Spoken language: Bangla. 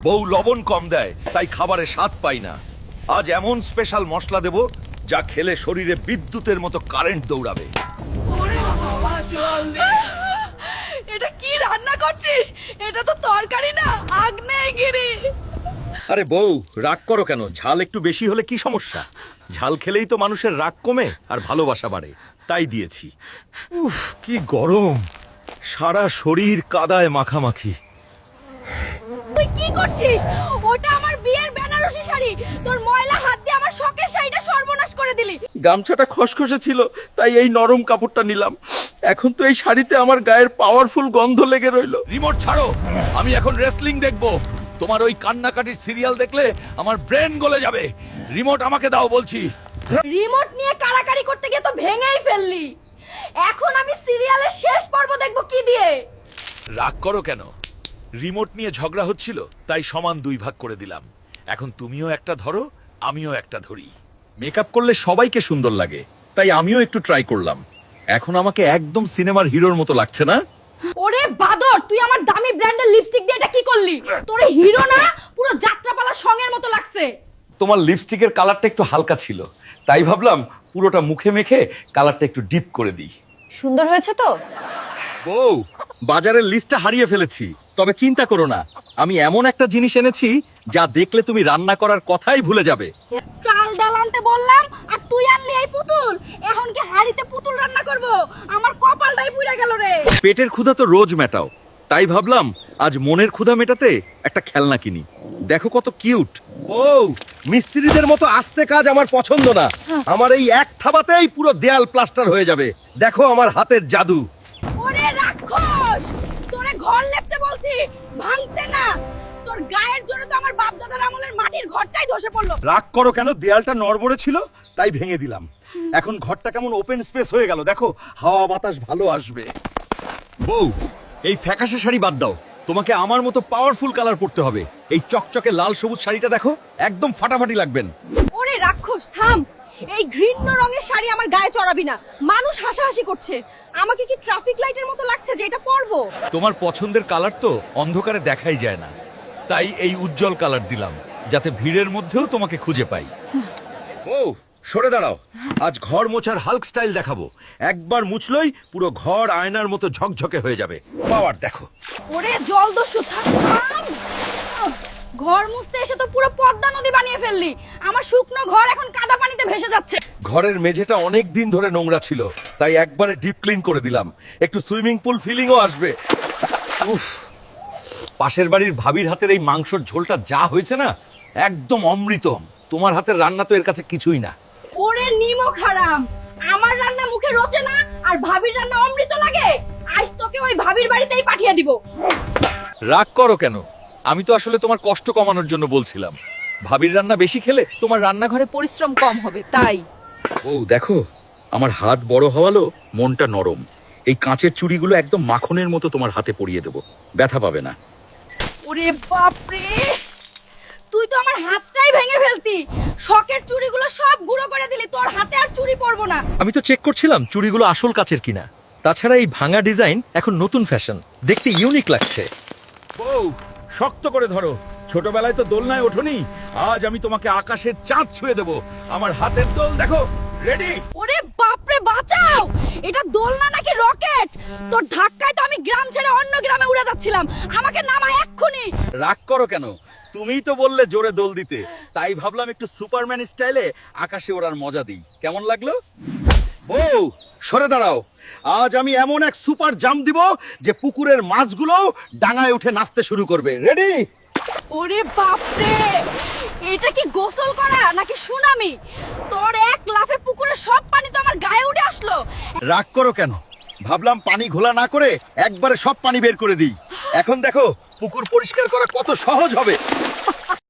বউ লবণ কম দেয় তাই খাবারে স্বাদ পাই না। আজ এমন স্পেশাল মশলা দেব যা খেলে শরীরে বিদ্যুতের মতো কারেন্ট দৌড়াবে। এটা কি রান্না করছিস? এটা তো তরকারি না, আগ্নেয়গিরি। আরে বউ, রাগ করো কেন? ঝাল একটু বেশি হলে কি সমস্যা? ঝাল খেলেই তো মানুষের রাগ কমে আর ভালোবাসা বাড়ে, তাই দিয়েছি। উফ, কি গরম! সারা শরীর কাদায় মাখামাখি। তুই কি করছিস? ওটা আমার বিয়ের বেনারসি শাড়ি। তোর ময়লা হাত দিয়ে আমার শখের শাড়িটা সর্বনাশ করে দিলি। গামছাটা খসখসে ছিল, তাই এই নরম কাপড়টা নিলাম। এখন তো এই শাড়িতে আমার গায়ের পাওয়ারফুল গন্ধ লেগে রইল। রিমোট ছাড়ো, আমি এখন রেসলিং দেখব। তোমার ওই কান্নাকাটির সিরিয়াল দেখলে আমার ব্রেন গলে যাবে। রিমোট আমাকে দাও বলছি। রিমোট নিয়ে কাড়াকাড়ি করতে গিয়ে তো ভেঙেই ফেললি। এখন আমি সিরিয়ালের শেষ পর্ব দেখব কি দিয়ে? রাগ করো কেন? রিমোট নিয়ে ঝগড়া হচ্ছিল, তাই সমান দুই ভাগ করে দিলাম। এখন তুমিও একটা ধরো, আমিও একটা ধরি। মেকআপ করলে সবাইকে সুন্দর লাগে, তাই আমিও একটু ট্রাই করলাম। এখন আমাকে একদম সিনেমার হিরোর মতো লাগছে না? ওরে বাদর, তুই আমার দামি ব্র্যান্ডের লিপস্টিক দিয়ে এটা কি করলি? তোরে হিরো না, পুরো যাত্রাপালা সঙ্গের মতো লাগছে। তোমার লিপস্টিকের কালারটা একটু হালকা ছিল, তাই ভাবলাম পুরোটা মুখে মেখে কালারটা একটু ডিপ করে দিই। সুন্দর হয়েছে তো? বউ, বাজারের লিস্টটা হারিয়ে ফেলেছি, তবে চিন্তা করো না, আমি এমন একটা জিনিস এনেছি যা দেখলে তুমি রান্না করার কথাই ভুলে যাবে। চাল ডাল আনতে বললাম আর তুই আনলি এই পুতুল। এখন কি হাড়িতে পুতুল রান্না করব? আমার কপালটাই পুড়ে গেল রে। পেটের ক্ষুধা তো রোজ মেটাও, তাই ভাবলাম আজ মনের ক্ষুধা মেটাতে একটা খেলনা কিনি। দেখো কত কিউট। ও, মিস্ত্রিদের মতো আস্তে কাজ আমার পছন্দ না। আমার এই এক থাবাতেই পুরো দেয়াল প্লাস্টার হয়ে যাবে। দেখো আমার হাতের জাদু। ওরে রাক্ষস, তোরে ঘর লেপতে বলছি, ভাঙতে না। তোর গায়ের জন্য তো আমার বাপ দাদার আমলের মাটির ঘরটাই ধসে পড়লো। রাগ করো কেন? দেয়ালটা নড়বড়ে ছিল, তাই ভেঙে দিলাম। এখন ঘরটা কেমন ওপেন স্পেস হয়ে গেল। দেখো, হাওয়া বাতাস ভালো আসবে। বউ, এই ফ্যাকাশে শাড়ি বাদ দাও, তোমাকে আমার মতো পাওয়ারফুল কালার পরতে হবে। এই চকচকে লাল সবুজ শাড়িটা দেখো, একদম ফাটাফাটি লাগবেন। ওরে রাক্ষস, থাম। এই ঘৃণ্য রঙের শাড়ি আমার গায়ে চড়াবি না। মানুষ হাসাহাসি করছে। আমাকে কি ট্রাফিক লাইটের মতো লাগছে যে এটা পরবো? তোমার পছন্দের কালার তো অন্ধকারে দেখাই যায় না, তাই এই উজ্জ্বল কালার দিলাম, যাতে ভিড়ের মধ্যেও তোমাকে খুঁজে পাই। ও, সরে দাঁড়াও, আজ ঘর মোছার হাল্ক স্টাইল দেখাবো। একবার মুছলই পুরো ঘর আয়নার মতো ঝকঝকে হয়ে যাবে। পাওয়ার দেখো। ওরে জলদস্যু, থাম। ঘর মুছতে এসে তো পুরো পদ্মা নদী বানিয়ে ফেললি। আমার শুকনো ঘর এখন কাদা পানিতে ভেসে যাচ্ছে। ঘরের মেঝেটা অনেক দিন ধরে নোংরা ছিল, তাই একবারে ডিপ ক্লিন করে দিলাম। একটু সুইমিং পুল ফিলিংও আসবে। উফ, পাশের বাড়ির ভাবির হাতের এই মাংসর ঝোলটা যা হয়েছে না, একদম অমৃতম। তোমার হাতের রান্না তো এর কাছে কিছুই না। ওরে নিমক হারাম, আমার রান্না মুখে রোচে না আর ভাবির রান্না অমৃত লাগে। আজ তোকে ওই ভাবির বাড়িতেই পাঠিয়ে দিব। রাগ করো কেন? আমি তো আসলে তোমার কষ্ট কমানোর জন্য বলছিলাম। ভাবির রান্না বেশি খেলে তোমার রান্নাঘরে পরিশ্রম কম হবে, তাই। ও দেখো, আমার হাত বড় হওয়ালো, মনটা নরম। এই কাঁচের চুড়িগুলো একদম মাখনের মতো তোমার হাতে পরিয়ে দেব, ব্যথা পাবে না। ওরে বাপরে, তুই তো আমার হাতটাই ভেঙে ফেলতি। শখের চুড়িগুলো সব গুঁড়ো করে দিলি। তোর হাতে আর চুড়ি পরবো না। আমি তো চেক করছিলাম চুড়িগুলো আসল কাচের কিনা। তাছাড়া এই ভাঙা ডিজাইন এখন নতুন ফ্যাশন, দেখতে ইউনিক লাগছে। বউ, শক্ত করে ধরো। ছোটবেলায় তো দোলনায় ওঠোনি, আজ আমি তোমাকে আকাশের চাঁদ ছুঁয়ে দেব। আমার হাতের দোল দেখো, রেডি? ওরে বাপরে, বাঁচাও। এটা দোলনা নাকি রকেট? তোর ধাক্কায় তো আমি গ্রাম ছেড়ে অন্য গ্রামে উড়ে যাচ্ছিলাম। আমাকে নামা এক্ষুনি। রাগ করো কেন? তুমিই তো বললে জোরে দোল দিতে, তাই ভাবলাম একটু সুপারম্যান স্টাইলে আকাশে ওড়ার মজা দিই। কেমন লাগলো? বউ, সরে দাঁড়াও। আজ আমি এমন এক সুপার জাম্প দিব যে পুকুরের মাছগুলো ডাঙায় উঠে নাচতে শুরু করবে। রেডি? ওরে বাপরে, এটা কি গোসল করা নাকি সুনামি? তোর এক লাফে পুকুরে সব পানি তো আমার গায়ে উঠে আসলো। রাগ করো কেন? ভাবলাম পানি ঘোলা না করে একবারে সব পানি বের করে দিই। এখন দেখো পুকুর পরিষ্কার করা কত সহজ হবে।